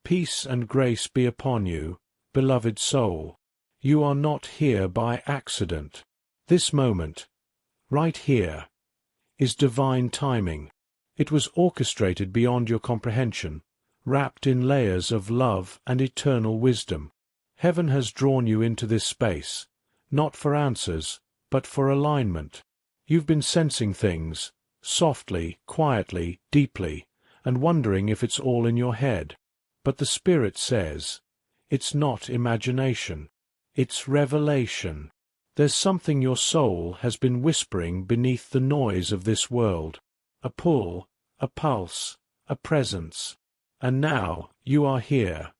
Peace and grace be upon you, beloved soul. You are not here by accident. This moment, right here, is divine timing. It was orchestrated beyond your comprehension, wrapped in layers of love and eternal wisdom. Heaven has drawn you into this space, not for answers, but for alignment. You've been sensing things, softly, quietly, deeply, and wondering if it's all in your head. But the Spirit says, it's not imagination, it's revelation. There's something your soul has been whispering beneath the noise of this world. A pull, a pulse, a presence. And now you are here,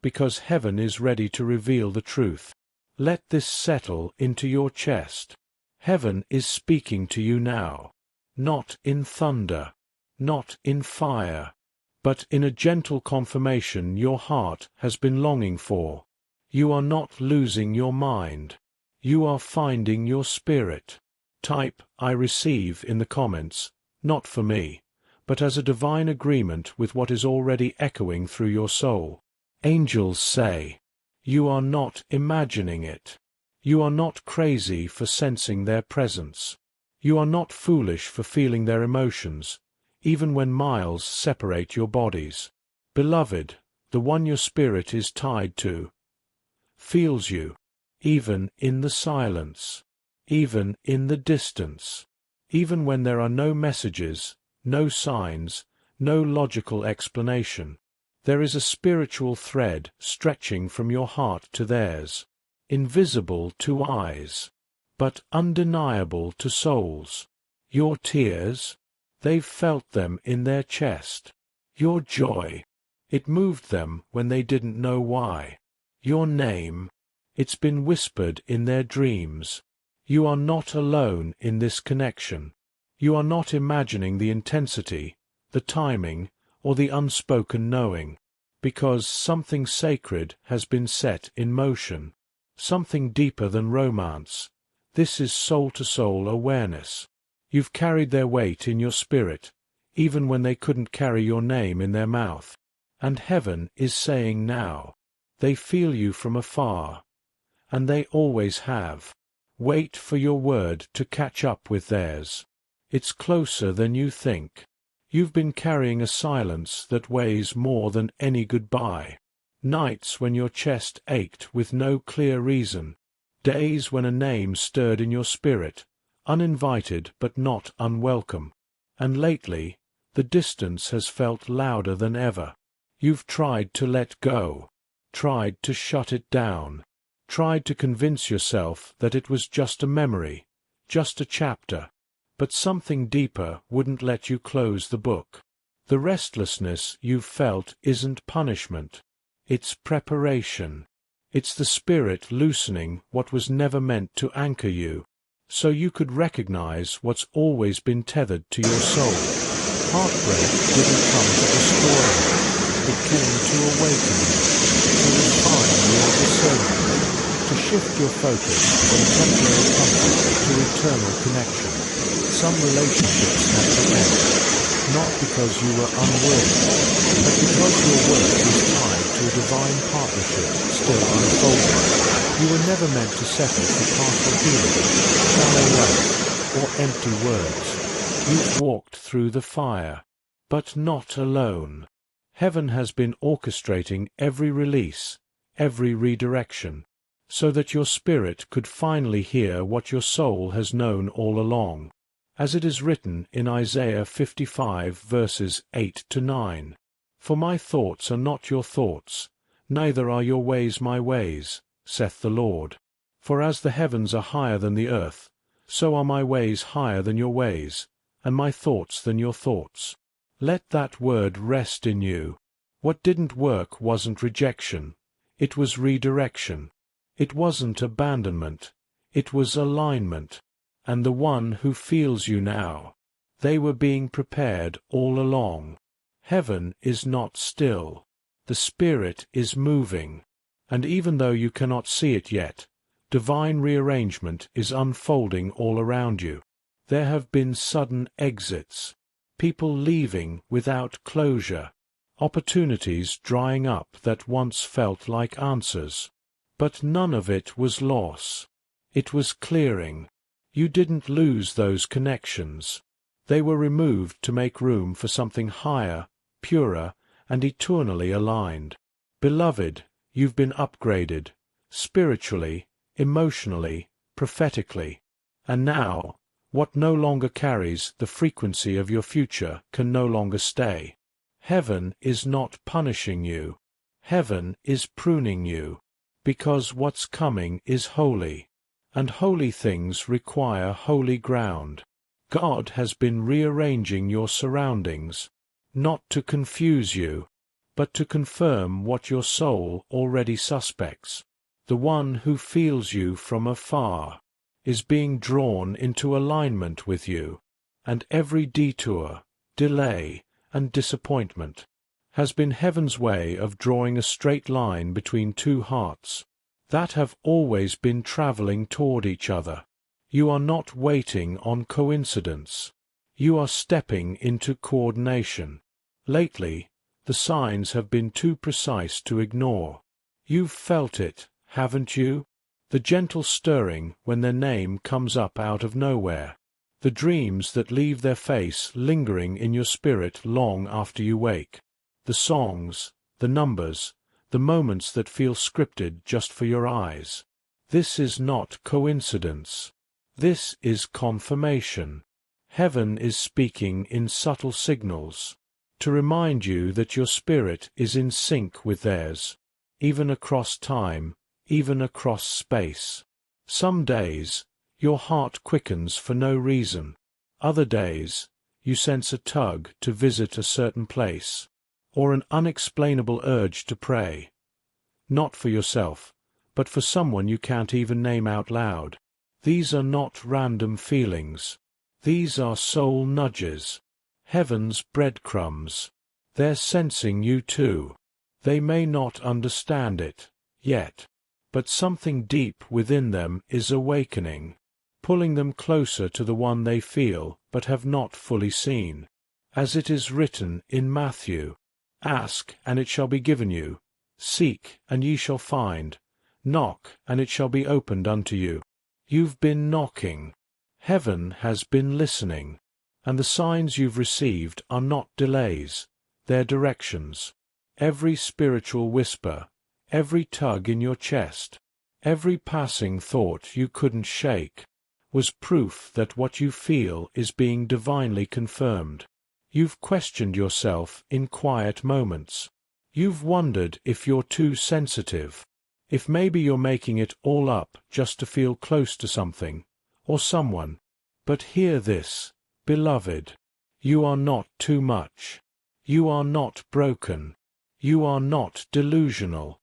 because heaven is ready to reveal the truth. Let this settle into your chest. Heaven is speaking to you now, not in thunder, not in fire, but in a gentle confirmation your heart has been longing for. You are not losing your mind. You are finding your spirit. Type "I receive" in the comments, not for me, but as a divine agreement with what is already echoing through your soul. Angels say, you are not imagining it. You are not crazy for sensing their presence. You are not foolish for feeling their emotions, even when miles separate your bodies. Beloved, the one your spirit is tied to, feels you, even in the silence, even in the distance, even when there are no messages, no signs, no logical explanation. There is a spiritual thread stretching from your heart to theirs, invisible to eyes, but undeniable to souls. Your tears, they've felt them in their chest. Your joy, it moved them when they didn't know why. Your name, it's been whispered in their dreams. You are not alone in this connection. You are not imagining the intensity, the timing, or the unspoken knowing, because something sacred has been set in motion, something deeper than romance. This is soul-to-soul awareness. You've carried their weight in your spirit, even when they couldn't carry your name in their mouth. And heaven is saying now, they feel you from afar, and they always have. Wait for your word to catch up with theirs. It's closer than you think. You've been carrying a silence that weighs more than any goodbye. Nights when your chest ached with no clear reason. Days when a name stirred in your spirit, uninvited but not unwelcome. And lately, the distance has felt louder than ever. You've tried to let go, tried to shut it down, tried to convince yourself that it was just a memory, just a chapter. But something deeper wouldn't let you close the book. The restlessness you've felt isn't punishment. It's preparation. It's the Spirit loosening what was never meant to anchor you, so you could recognize what's always been tethered to your soul. Heartbreak didn't come to destroy you. It came to awaken you, to refine your discernment, to shift your focus from temporary comfort to eternal connection. Some relationships had to end, not because you were unworthy, but because your worth was tied to a divine partnership still unfolding. You were never meant to settle for partial healing, shallow love, or empty words. You've walked through the fire, but not alone. Heaven has been orchestrating every release, every redirection, so that your spirit could finally hear what your soul has known all along. As it is written in Isaiah 55 verses 8 to 9, "For my thoughts are not your thoughts, neither are your ways my ways, saith the Lord. For as the heavens are higher than the earth, so are my ways higher than your ways, and my thoughts than your thoughts." Let that word rest in you. What didn't work wasn't rejection, it was redirection. It wasn't abandonment, it was alignment. And the one who feels you now, they were being prepared all along. Heaven is not still. The Spirit is moving. And even though you cannot see it yet, divine rearrangement is unfolding all around you. There have been sudden exits, people leaving without closure, opportunities drying up that once felt like answers. But none of it was loss. It was clearing. You didn't lose those connections. They were removed to make room for something higher, purer, and eternally aligned. Beloved, you've been upgraded, spiritually, emotionally, prophetically. And now, what no longer carries the frequency of your future can no longer stay. Heaven is not punishing you. Heaven is pruning you. Because what's coming is holy. And holy things require holy ground. God has been rearranging your surroundings, not to confuse you, but to confirm what your soul already suspects. The one who feels you from afar is being drawn into alignment with you, and every detour, delay, and disappointment has been heaven's way of drawing a straight line between two hearts that have always been traveling toward each other. You are not waiting on coincidence. You are stepping into coordination. Lately, the signs have been too precise to ignore. You've felt it, haven't you? The gentle stirring when their name comes up out of nowhere. The dreams that leave their face lingering in your spirit long after you wake. The songs, the numbers, the moments that feel scripted just for your eyes. This is not coincidence. This is confirmation. Heaven is speaking in subtle signals, to remind you that your spirit is in sync with theirs, even across time, even across space. Some days, your heart quickens for no reason. Other days, you sense a tug to visit a certain place, or an unexplainable urge to pray. Not for yourself, but for someone you can't even name out loud. These are not random feelings. These are soul nudges. Heaven's breadcrumbs. They're sensing you too. They may not understand it, yet. But something deep within them is awakening, pulling them closer to the one they feel but have not fully seen. As it is written in Matthew, "Ask, and it shall be given you. Seek, and ye shall find. Knock, and it shall be opened unto you." You've been knocking. Heaven has been listening. And the signs you've received are not delays, they're directions. Every spiritual whisper, every tug in your chest, every passing thought you couldn't shake, was proof that what you feel is being divinely confirmed. You've questioned yourself in quiet moments. You've wondered if you're too sensitive, if maybe you're making it all up just to feel close to something, or someone. But hear this, beloved. You are not too much. You are not broken. You are not delusional.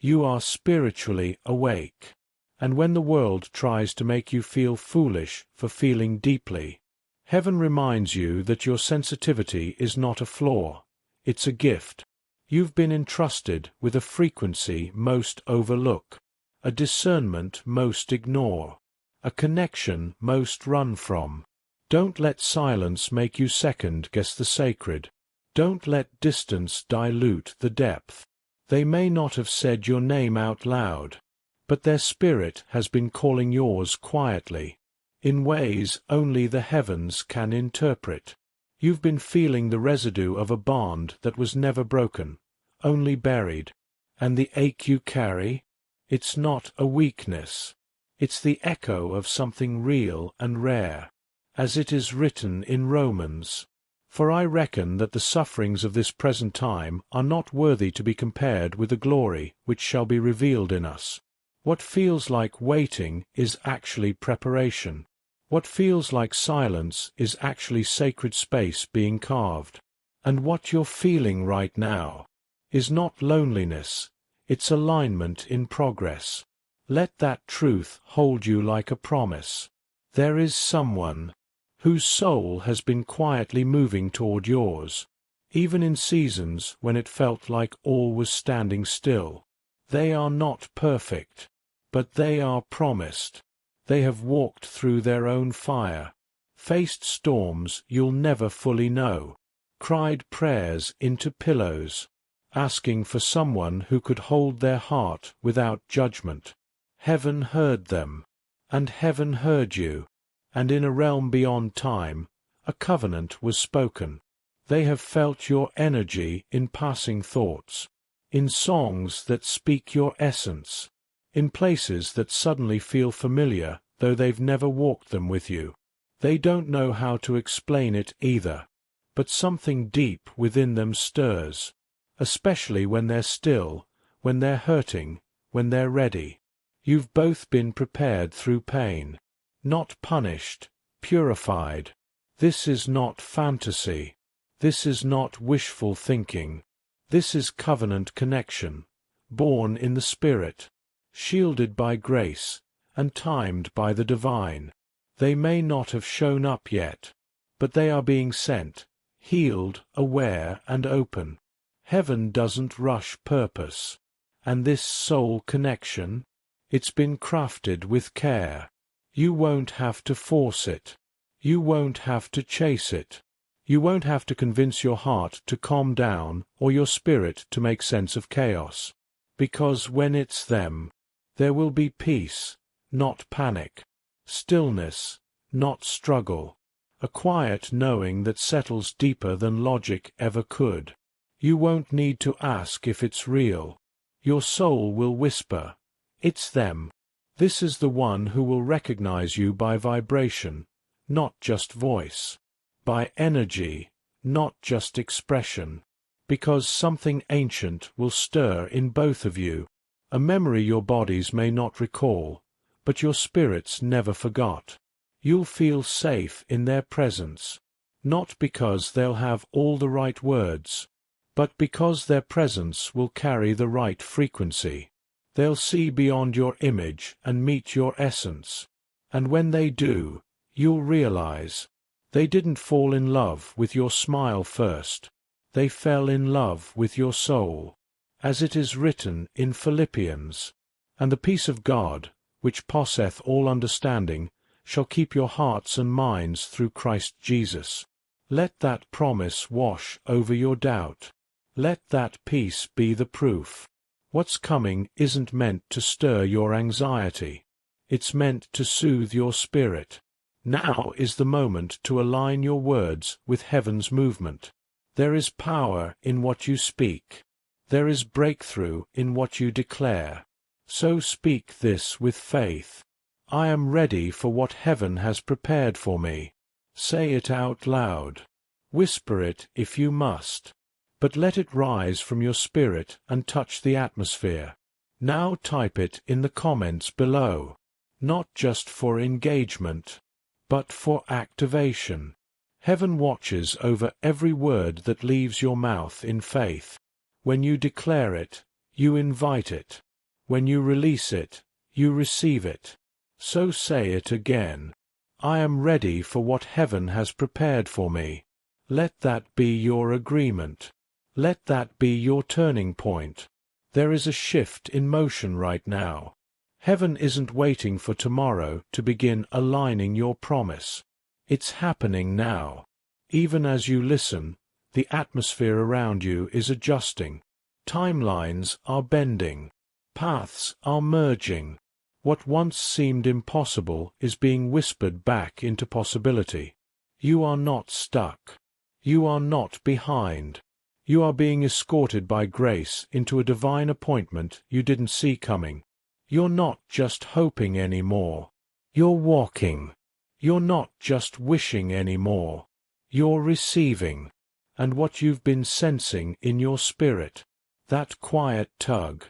You are spiritually awake. And when the world tries to make you feel foolish for feeling deeply, heaven reminds you that your sensitivity is not a flaw, it's a gift. You've been entrusted with a frequency most overlook, a discernment most ignore, a connection most run from. Don't let silence make you second-guess the sacred. Don't let distance dilute the depth. They may not have said your name out loud, but their spirit has been calling yours quietly, in ways only the heavens can interpret. You've been feeling the residue of a bond that was never broken, only buried. And the ache you carry? It's not a weakness. It's the echo of something real and rare, as it is written in Romans. For I reckon that the sufferings of this present time are not worthy to be compared with the glory which shall be revealed in us. What feels like waiting is actually preparation. What feels like silence is actually sacred space being carved. And what you're feeling right now is not loneliness, it's alignment in progress. Let that truth hold you like a promise. There is someone whose soul has been quietly moving toward yours, even in seasons when it felt like all was standing still. They are not perfect, but they are promised. They have walked through their own fire, faced storms you'll never fully know, cried prayers into pillows, asking for someone who could hold their heart without judgment. Heaven heard them, and heaven heard you, and in a realm beyond time, a covenant was spoken. They have felt your energy in passing thoughts, in songs that speak your essence, in places that suddenly feel familiar though they've never walked them with you. They don't know how to explain it either, but something deep within them stirs, especially when they're still, when they're hurting, when they're ready. You've both been prepared through pain, not punished, purified. This is not fantasy. This is not wishful thinking. This is covenant connection, born in the Spirit, shielded by grace, and timed by the divine. They may not have shown up yet, but they are being sent, healed, aware, and open. Heaven doesn't rush purpose. And this soul connection, it's been crafted with care. You won't have to force it. You won't have to chase it. You won't have to convince your heart to calm down or your spirit to make sense of chaos. Because when it's them, there will be peace, not panic. Stillness, not struggle. A quiet knowing that settles deeper than logic ever could. You won't need to ask if it's real. Your soul will whisper, "It's them." This is the one who will recognize you by vibration, not just voice. By energy, not just expression. Because something ancient will stir in both of you. A memory your bodies may not recall, but your spirits never forgot. You'll feel safe in their presence, not because they'll have all the right words, but because their presence will carry the right frequency. They'll see beyond your image and meet your essence. And when they do, you'll realize, they didn't fall in love with your smile first. They fell in love with your soul, as it is written in Philippians. And the peace of God, which passeth all understanding, shall keep your hearts and minds through Christ Jesus. Let that promise wash over your doubt. Let that peace be the proof. What's coming isn't meant to stir your anxiety. It's meant to soothe your spirit. Now is the moment to align your words with heaven's movement. There is power in what you speak. There is breakthrough in what you declare. So speak this with faith. I am ready for what heaven has prepared for me. Say it out loud. Whisper it if you must. But let it rise from your spirit and touch the atmosphere. Now type it in the comments below. Not just for engagement, but for activation. Heaven watches over every word that leaves your mouth in faith. When you declare it, you invite it. When you release it, you receive it. So say it again. I am ready for what heaven has prepared for me. Let that be your agreement. Let that be your turning point. There is a shift in motion right now. Heaven isn't waiting for tomorrow to begin aligning your promise. It's happening now. Even as you listen, the atmosphere around you is adjusting. Timelines are bending. Paths are merging. What once seemed impossible is being whispered back into possibility. You are not stuck. You are not behind. You are being escorted by grace into a divine appointment you didn't see coming. You're not just hoping anymore. You're walking. You're not just wishing anymore. You're receiving. And what you've been sensing in your spirit, that quiet tug,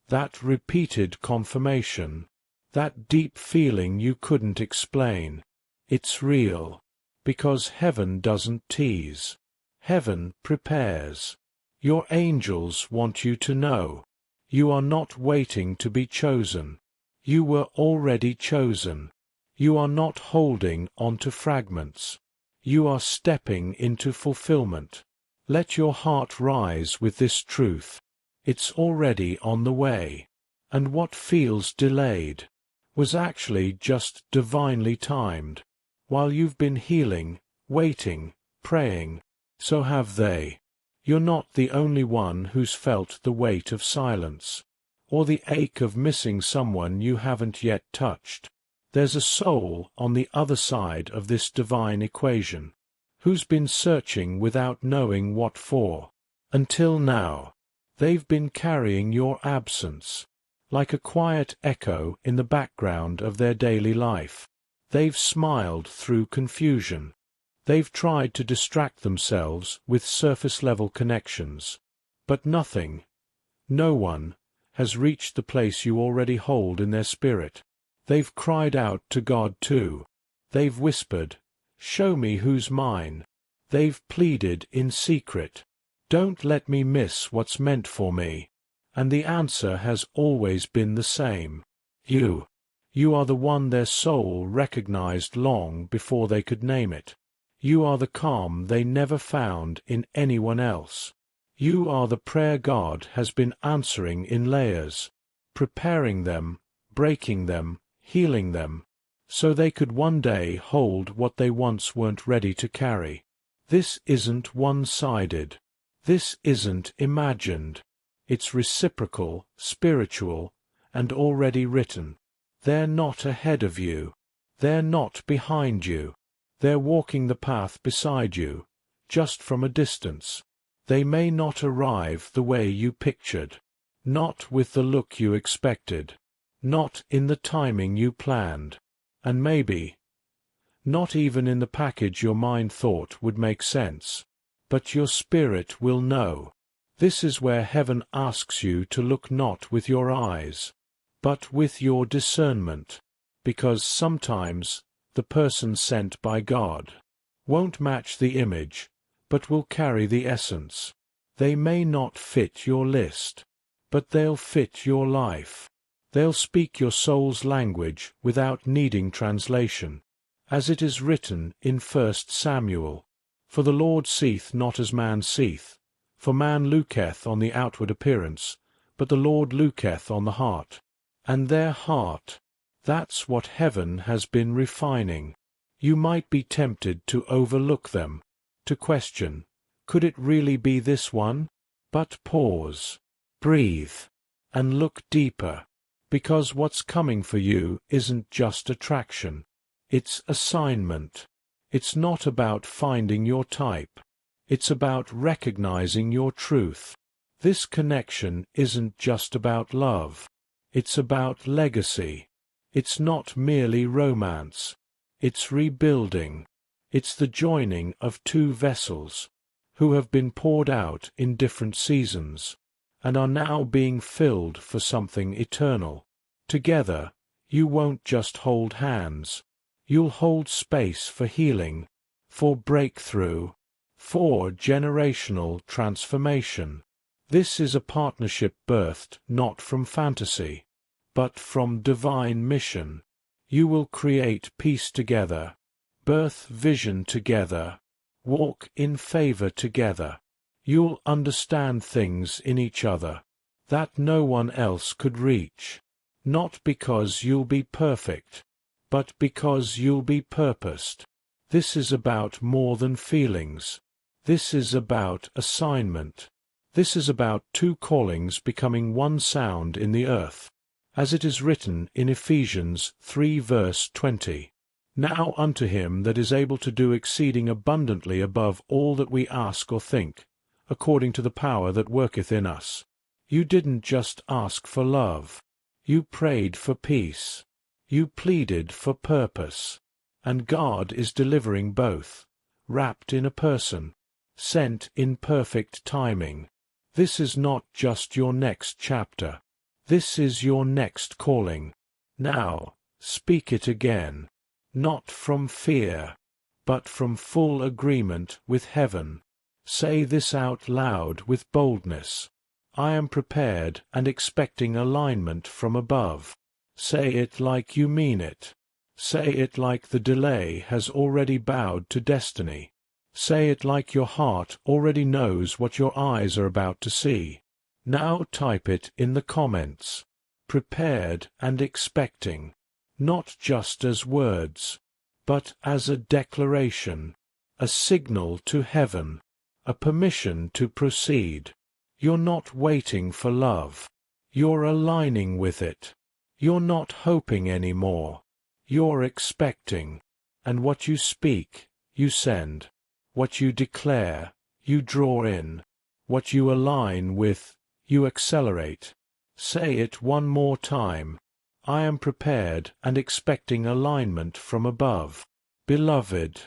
that repeated confirmation, that deep feeling you couldn't explain, it's real. Because heaven doesn't tease. Heaven prepares. Your angels want you to know. You are not waiting to be chosen. You were already chosen. You are not holding on to fragments. You are stepping into fulfillment. Let your heart rise with this truth. It's already on the way. And what feels delayed was actually just divinely timed. While you've been healing, waiting, praying, So have they. You're not the only one who's felt the weight of silence, or the ache of missing someone you haven't yet touched. There's a soul on the other side of this divine equation, who's been searching without knowing what for. Until now, they've been carrying your absence, like a quiet echo in the background of their daily life. They've smiled through confusion. They've tried to distract themselves with surface-level connections. But nothing, no one, has reached the place you already hold in their spirit. They've cried out to God too. They've whispered, "Show me who's mine." They've pleaded in secret, "Don't let me miss what's meant for me." And the answer has always been the same. You. You are the one their soul recognized long before they could name it. You are the calm they never found in anyone else. You are the prayer God has been answering in layers, preparing them, breaking them, healing them, so they could one day hold what they once weren't ready to carry. This isn't one-sided. This isn't imagined. It's reciprocal, spiritual, and already written. They're not ahead of you. They're not behind you. They're walking the path beside you, just from a distance. They may not arrive the way you pictured, not with the look you expected, not in the timing you planned, and maybe not even in the package your mind thought would make sense. But your spirit will know. This is where heaven asks you to look not with your eyes, but with your discernment, because sometimes the person sent by God won't match the image, but will carry the essence. They may not fit your list, but they'll fit your life. They'll speak your soul's language without needing translation, as it is written in 1 Samuel. For the Lord seeth not as man seeth, for man looketh on the outward appearance, but the Lord looketh on the heart. And their heart, that's what heaven has been refining. You might be tempted to overlook them, to question, could it really be this one? But pause, breathe, and look deeper, because what's coming for you isn't just attraction, it's assignment. It's not about finding your type. It's about recognizing your truth. This connection isn't just about love. It's about legacy. It's not merely romance. It's rebuilding. It's the joining of two vessels who have been poured out in different seasons and are now being filled for something eternal. Together, you won't just hold hands. You'll hold space for healing, for breakthrough, for generational transformation. This is a partnership birthed not from fantasy, but from divine mission. You will create peace together, birth vision together, walk in favor together. You'll understand things in each other that no one else could reach, not because you'll be perfect, but because you'll be purposed. This is about more than feelings. This is about assignment. This is about two callings becoming one sound in the earth, as it is written in Ephesians 3 verse 20. Now unto him that is able to do exceeding abundantly above all that we ask or think, according to the power that worketh in us. You didn't just ask for love. You prayed for peace. You pleaded for purpose, and God is delivering both, wrapped in a person, sent in perfect timing. This is not just your next chapter. This is your next calling. Now, speak it again, not from fear, but from full agreement with heaven. Say this out loud with boldness. I am prepared and expecting alignment from above. Say it like you mean it. Say it like the delay has already bowed to destiny. Say it like your heart already knows what your eyes are about to see. Now type it in the comments. Prepared and expecting, not just as words, but as a declaration, a signal to heaven. a permission to proceed. You're not waiting for love. You're aligning with it. You're not hoping anymore. You're expecting. And what you speak, you send. What you declare, you draw in. What you align with, you accelerate. Say it one more time. I am prepared and expecting alignment from above. Beloved,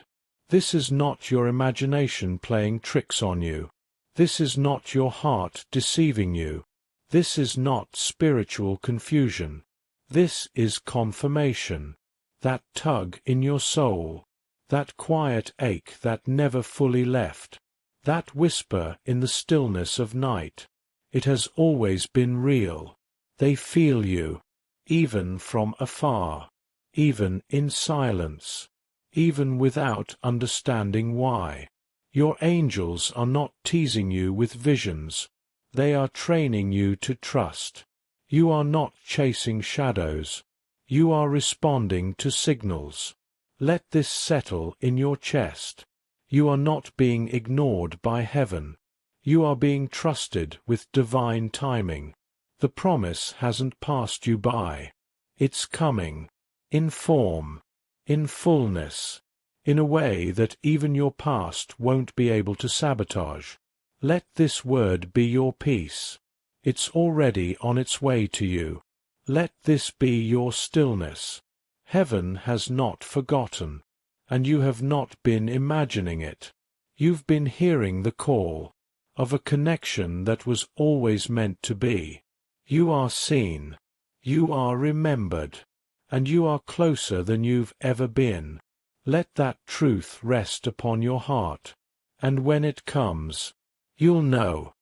this is not your imagination playing tricks on you. This is not your heart deceiving you. This is not spiritual confusion. This is confirmation. That tug in your soul, that quiet ache that never fully left, that whisper in the stillness of night, it has always been real. They feel you, even from afar, even in silence, even without understanding why. Your angels are not teasing you with visions. They are training you to trust. You are not chasing shadows. You are responding to signals. Let this settle in your chest. You are not being ignored by heaven. You are being trusted with divine timing. The promise hasn't passed you by. It's coming. In form. In fullness. In a way that even your past won't be able to sabotage. Let this word be your peace. It's already on its way to you. Let this be your stillness. Heaven has not forgotten, and you have not been imagining it. You've been hearing the call of a connection that was always meant to be. You are seen. You are remembered. And you are closer than you've ever been. Let that truth rest upon your heart. And when it comes, you'll know.